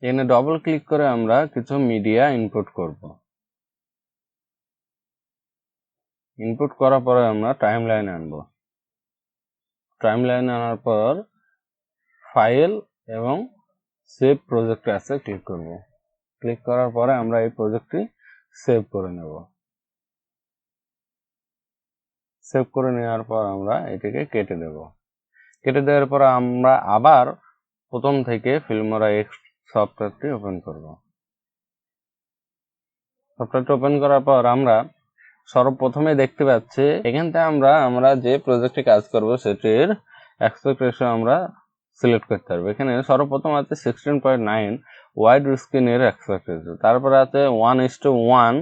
এখানে double click করে আমরা কিছু মিডিয়া ইনপুট করব। ইনপুট করার পরে আমরা টাইমলাইন আনব। টাইমলাইন আনার পর ফাইল এবং সেভ প্রজেক্ট আছে ক্লিক করব। ক্লিক করার পরে আমরা এই প্রজেক্টটি সেভ করে নেব। সেভ করে নেওয়ার পর আমরা এটিকে কেটে দেব। কেটে দেওয়ার পর আমরা আবার প্রথম থেকে ফিল্মোরা এক্স সফটওয়্যারটি ওপেন করব। সফটওয়্যারটি ওপেন করার পর আমরা সর্বপ্রথমে দেখতে পাচ্ছি এখান থেকে আমরা যে প্রজেক্টে কাজ করব সেটির অ্যাসপেক্ট রেশিও আমরা সিলেক্ট করতে পারবো। এখানে সর্বপ্রথম আছে 16.9 ওয়াইড স্ক্রিনের অ্যাসপেক্ট রেশিও, তারপরে আছে 1:1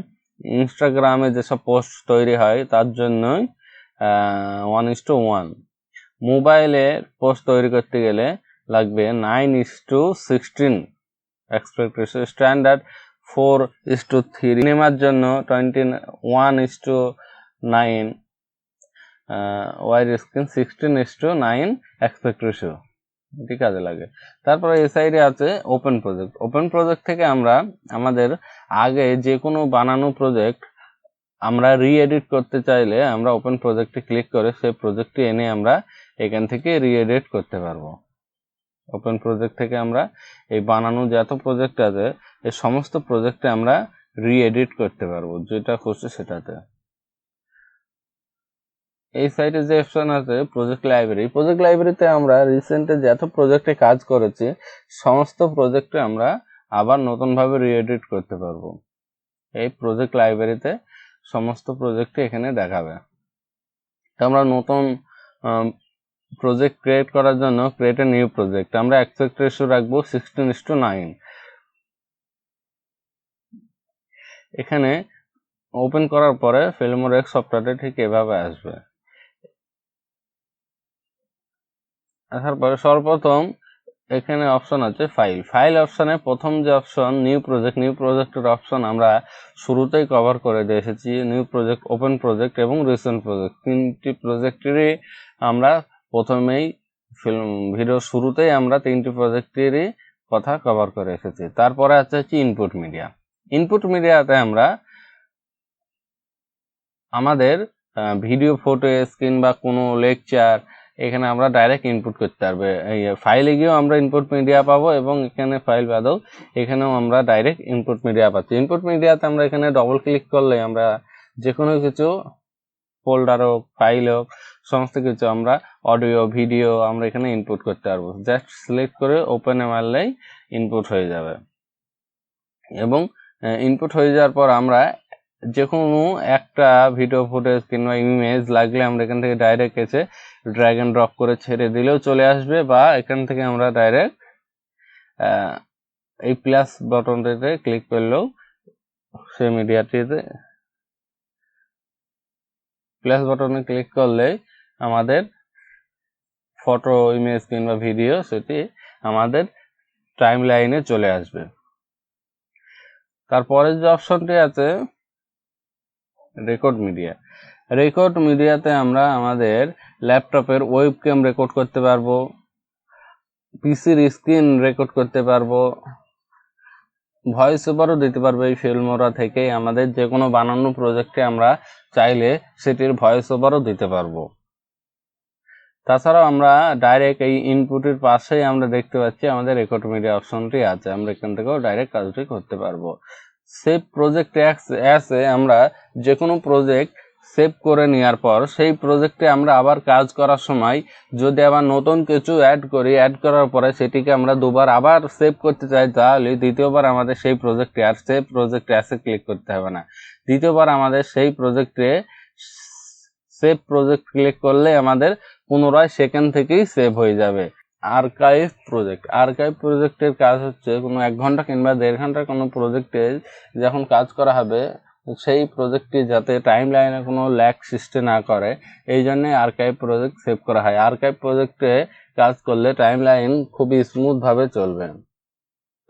ইনস্টাগ্রামে যেসব পোস্ট তৈরি হয় তার জন্যই 1:1। মোবাইলে পোস্ট তৈরি করতে গেলে লাগবে 9:16 অ্যাসপেক্ট রেশিও। স্ট্যান্ডার্ড 4:3। সিনেমার জন্য 21:9 ওয়াইড স্ক্রিন 16:9 অ্যাসপেক্ট রেশিও, এটি কাজে লাগে। তারপরে এই সাইডে আছে ওপেন প্রজেক্ট। ওপেন প্রজেক্ট থেকে আমরা আমাদের আগে যে কোনো বানানো প্রজেক্ট আমরা রি-এডিট করতে চাইলে আমরা ওপেন প্রজেক্টে ক্লিক করে সেই প্রজেক্টটি এনে আমরা এখান থেকে রি-এডিট করতে পারবো। ওপেন প্রজেক্ট থেকে আমরা এই বানানো যত প্রজেক্ট আছে এই সমস্ত প্রজেক্টে আমরা রি-এডিট করতে পারবো, যেটা খুশি সেটাতে। এই সাইটে যে অপশন আছে প্রজেক্ট লাইব্রেরি, প্রজেক্ট লাইব্রেরিতে আমরা রিসেন্টে যত প্রজেক্টে কাজ করেছি সমস্ত প্রজেক্টে আমরা আবার নতুনভাবে রি-এডিট করতে পারবো। এই প্রজেক্ট লাইব্রেরিতে সমস্ত প্রজেক্টে এখানে দেখাবে। তো আমরা নতুন প্রজেক্ট ক্রিয়েট করার জন্য ক্রিয়েট এ নিউ প্রজেক্ট আমরা অ্যাসপেক্ট রেশিও রাখবো 16:9। এখানে ওপেন করার পরে ফিল্মোরাক্স সফটওয়্যারটা ঠিক এভাবে আসবে। আসার পরে সর্বপ্রথম এখানে অপশন আছে ফাইল। ফাইল অপশনে প্রথম যে অপশন নিউ প্রজেক্টের অপশন আমরা শুরুতেই কভার করে দিয়ে এসেছি। নিউ প্রজেক্ট, ওপেন প্রজেক্ট এবং রিসেন্ট প্রজেক্ট, তিনটি প্রজেক্টেরই আমরা প্রথমেই ভিডিও শুরুতেই আমরা তিনটি প্রজেক্টেরই কথা কভার করে এসেছি। তারপরে আছে ইনপুট মিডিয়া। ইনপুট মিডিয়াতে আমরা আমাদের ভিডিও, ফুটেজ কিংবা কোনো লেকচার এখানে আমরা ডাইরেক্ট ইনপুট করতে পারবো। এই ফাইলে গিয়েও আমরা ইনপুট মিডিয়া পাবো এবং এখানে ফাইল বাদেও এখানেও আমরা ডাইরেক্ট ইনপুট মিডিয়া পাচ্ছি। ইনপুট মিডিয়াতে আমরা এখানে ডবল ক্লিক করলে আমরা যে কোনো কিছু ফোল্ডার হোক, ফাইল হোক, সমস্ত কিছু আমরা অডিও, ভিডিও আমরা এখানে ইনপুট করতে পারবো। জাস্ট সিলেক্ট করে ওপেনে মারলেই ইনপুট হয়ে যাবে। এবং ইনপুট হয়ে যাওয়ার পর আমরা যে কোনো একটা ভিডিও, ফুটেজ কিংবা ইমেজ লাগলে আমরা এখান থেকে ডাইরেক্ট এসে ড্র্যাগ এন্ড ড্রপ করে ছেড়ে দিলেও চলে আসবে, বা এখান থেকে আমরা ডাইরেক্ট এই প্লাস বাটনটিতে ক্লিক করলেও সেই মিডিয়াটিতে প্লাস বাটনে ক্লিক করলে আমাদের ফটো, ইমেজ কিংবা ভিডিও সেটি আমাদের টাইম লাইনে চলে আসবে। তারপরে যে অপশনটি আছে রেকর্ড মিডিয়া। রেকর্ড মিডিয়াতে আমরা আমাদের ল্যাপটপের ওয়েবক্যাম রেকর্ড করতে পারবো, পিসির স্ক্রিন রেকর্ড করতে পারবো, ভয়েস ওভারও দিতে পারবো। এই ফিল্মোরা থেকে আমাদের যে কোনো বানানো প্রজেক্টে আমরা চাইলে সেটির ভয়েস ওভারও দিতে পারবো। তাছাড়াও আমরা ডাইরেক্ট এই ইনপুটের পাশেই আমরা দেখতে পাচ্ছি আমাদের রেকর্ড মিডিয়া অপশনটি আছে, আমরা এখান থেকেও ডাইরেক্ট কাজটি করতে পারবো। সেভ প্রজেক্ট অ্যাসে আমরা যে কোনো প্রজেক্ট সেভ করে নেওয়ার পর সেই প্রজেক্টে আমরা আবার কাজ করার সময় যদি আবার নতুন কিছু অ্যাড করি, অ্যাড করার পরে সেটিকে আমরা দুবার আবার সেভ করতে চাই, তাহলে দ্বিতীয়বার আমাদের সেই প্রজেক্টে আর সেভ প্রজেক্ট অ্যাসে ক্লিক করতে হবে না। দ্বিতীয়বার আমাদের সেই প্রজেক্টে সেভ প্রজেক্ট ক্লিক করলে আমাদের পুনরায় সেখান থেকেই সেভ হয়ে যাবে। আর্কাইভ প্রজেক্টের কাজ হচ্ছে কোনো 1 ঘন্টা কিংবা 1.5 ঘন্টার কোনো প্রজেক্টে যখন কাজ করা হবে সেই প্রজেক্টটি যাতে টাইম লাইনে কোনো ল্যাগ সৃষ্টি না করে, এই জন্যে আর্কাইভ প্রজেক্ট সেভ করা হয়। আর্কাইভ প্রজেক্টে কাজ করলে টাইম লাইন খুবই স্মুথভাবে চলবে।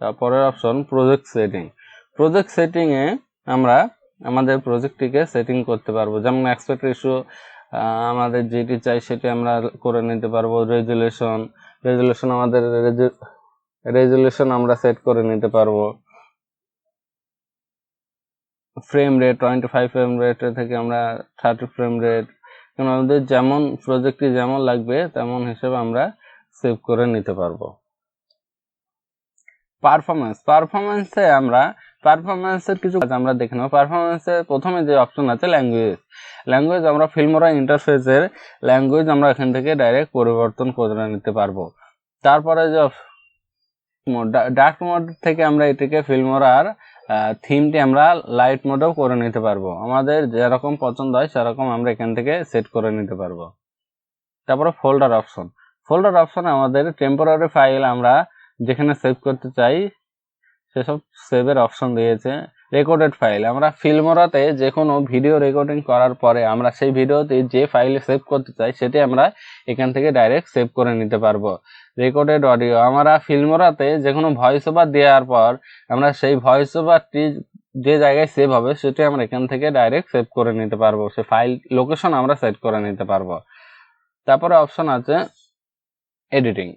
তারপরের অপশন প্রজেক্ট সেটিং। প্রজেক্ট সেটিংয়ে আমরা আমাদের প্রজেক্টটিকে সেটিং করতে পারবো, যেমন অ্যাসপেক্ট রেশিও আমাদের যেটি চাই সেটি আমরা করে নিতে পারবো। রেজুলেশন আমাদের রেজুলেশন আমরা সেট করে নিতে পারবো। ফ্রেম রেট 25 ফ্রেম রেট থেকে আমরা 30 ফ্রেম রেট, আমাদের যেমন প্রজেক্টটি যেমন লাগবে তেমন হিসেবে আমরা সেভ করে নিতে পারবো। পারফরমেন্সে আমরা পারফরমেন্সের কিছু কাজ আমরা দেখে নেব। পারফরমেন্সের প্রথমে যে অপশন আছে ল্যাঙ্গুয়েজ আমরা ফিল্মোরা ইন্টারফেসের ল্যাঙ্গুয়েজ আমরা এখান থেকে ডাইরেক্ট পরিবর্তন করে নিতে পারবো। তারপরে যে ডার্ক মোড থেকে আমরা এটিকে ফিল্মোরার থিমটি আমরা লাইট মোডেও করে নিতে পারবো। আমাদের যেরকম পছন্দ হয় সেরকম আমরা এখান থেকে সেট করে নিতে পারবো। তারপরে ফোল্ডার অপশন আমাদের টেম্পোরারি ফাইল আমরা যেখানে সেভ করতে চাই সেসব সেভের অপশন দিয়েছে। রেকর্ডেড ফাইল আমরা ফিল্মোরাতে যে কোনো ভিডিও রেকর্ডিং করার পরে আমরা সেই ভিডিওতে যে ফাইলে সেভ করতে চাই সেটি আমরা এখান থেকে ডাইরেক্ট সেভ করে নিতে পারবো। রেকর্ডেড অডিও আমরা ফিল্মোরাতে যে কোনো ভয়েস ওভার দেওয়ার পর আমরা সেই ভয়েস ওভারটি যে জায়গায় সেভ হবে সেটি আমরা এখান থেকে ডাইরেক্ট সেভ করে নিতে পারবো। সে ফাইল লোকেশন আমরা সেট করে নিতে পারবো। তারপরে অপশন আছে এডিটিং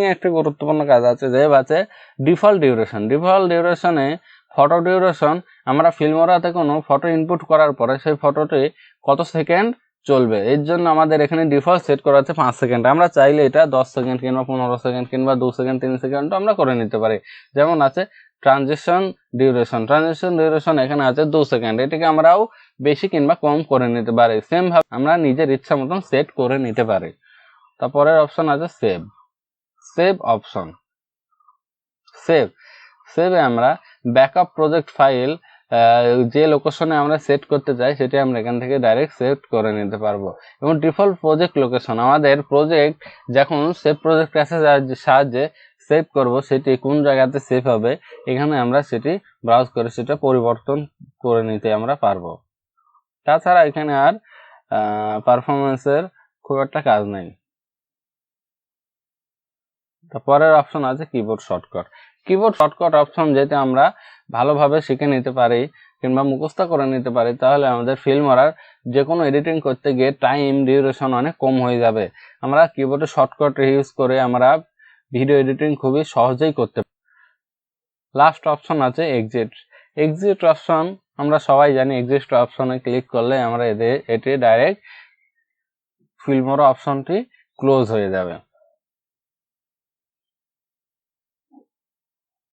এ একটা গুরুত্বপূর্ণ কাজ আছে যে আছে ডিফল্ট ডিউরেশনে ফটো ডিউরেশন আমরা ফিল্মোরাতে কোনো ফটো ইনপুট করার পরে সেই ফটোটি কত সেকেন্ড চলবে এর জন্য আমাদের এখানে ডিফল্ট সেট করা আছে 5 সেকেন্ড। আমরা চাইলে এটা 10 সেকেন্ড কিংবা 15 সেকেন্ড কিংবা 2 সেকেন্ড 3 সেকেন্ড আমরা করে নিতে পারি। যেমন আছে ট্রানজিশন ডিউরেশন এখানে আছে 2 সেকেন্ড। এটাকে আমরাও বেশি কিংবা কম করে নিতে পারি। সেম ভাবে আমরা নিজের ইচ্ছা মতন সেট করে নিতে পারি। তারপরের অপশন আছে সেভ অপশন। সেভে আমরা ব্যাকআপ প্রজেক্ট ফাইল যে লোকেশনে আমরা সেট করতে চাই সেটি আমরা এখান থেকে ডাইরেক্ট সেভ করে নিতে পারবো। এবং ডিফল্ট প্রজেক্ট লোকেশন আমাদের প্রজেক্ট যখন সেভ প্রজেক্ট সাহায্যে সেভ করব সেটি কোন জায়গাতে সেভ হবে এখানে আমরা সেটি ব্রাউজ করে সেটা পরিবর্তন করে নিতে আমরা পারবো। তাছাড়া এখানে আর পারফরমেন্সের খুব একটা কাজ নেই। তারপরের অপশন আছে কিবোর্ড শর্টকাট অপশন যেটা আমরা ভালোভাবে শিখে নিতে পারি কিংবা মুখস্থ করে নিতে পারি তাহলে আমাদের ফিল্মোরার যে কোনো এডিটিং করতে গিয়ে টাইম ডিউরেশন অনেক কম হয়ে যাবে। আমরা কিবোর্ডে শর্টকাট ইউজ করে আমরা ভিডিও এডিটিং খুবই সহজেই করতে পারি। লাস্ট অপশন আছে এক্সিট অপশন আমরা সবাই জানি এক্সিট অপশনে ক্লিক করলে আমরা এটি ডাইরেক্ট ফিল্মোরা অপশনটি ক্লোজ হয়ে যাবে।